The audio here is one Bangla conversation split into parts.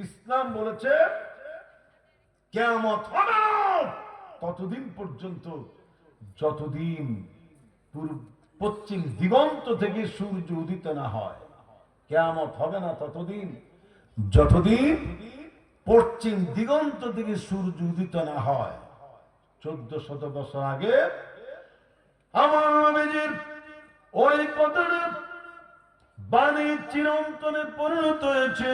ইসলাম বলেছে কিয়ামত হবে না ততদিন পর্যন্ত যতদিন পশ্চিম দিগন্ত থেকে সূর্য উদিত না হয়। কিয়ামত হবে না ততদিন যতদিন পশ্চিম দিগন্ত থেকে সূর্য উদিত না হয়। 1400 বছর আগে আমার নবীজির ওই কথাটা বাণী চিরন্তনে পরিণত হয়েছে।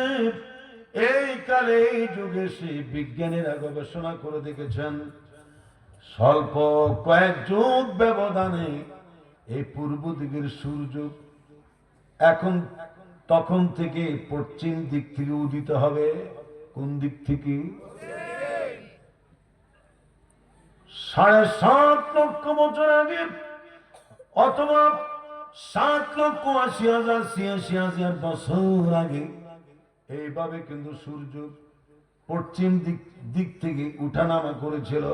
এই কালে এই যুগে সেই বিজ্ঞানীরা গবেষণা করে দেখেছেন স্বল্প কয়েক যুগ ব্যবধানে এই পূর্ব দিকের সূর্য এখন তখন থেকে পশ্চিম দিক থেকে উদিত হবে। কোন দিক থেকে? 7.5 লক্ষ বছর আগে অথবা 7,80,86,000 বছর আগে এইভাবে কিন্তু সূর্য পশ্চিম দিক থেকে উঠানামা করেছিল।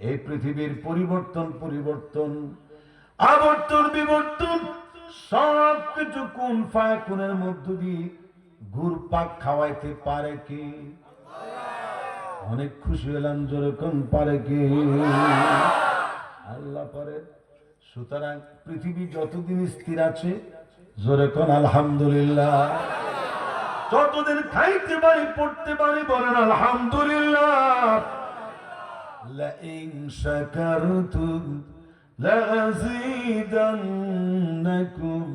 এই পৃথিবীর পরিবর্তন আবর্তন বিবর্তন সব কিছু কোন ফায়াকুনের মধ্য দিয়ে ঘুরপাক খাওয়াইতে পারে কি? অনেক খুশি হলাম জোরে কোন পারে কি? আল্লাহ পারে। সুতরাং পৃথিবী যতদিন স্থির আছে জোরে কোন আলহামদুলিল্লাহ। যতদিন খাইতে পারি পড়তে পারি বলেন আলহামদুলিল্লাহ। লাইন শাকারতুম লাযীদান্নাকুম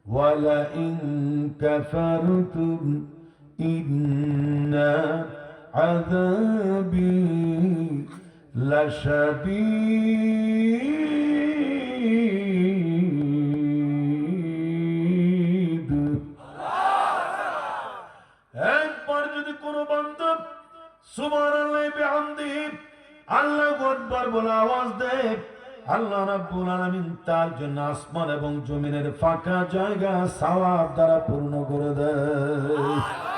ওয়া লাইন কাফারতুম ইন্না আযাবী লাশাদীদ। একবার যদি কোনো বান্দা সুবহানাল্লাহি বিহামদিহি আল্লাহু আকবার বলে আওয়াজ দেয়, আল্লাহ রাব্বুল আলামিন তার জন্য আসমান এবং জমিনের ফাঁকা জায়গা সওয়াব দ্বারা পূর্ণ করে দেয়।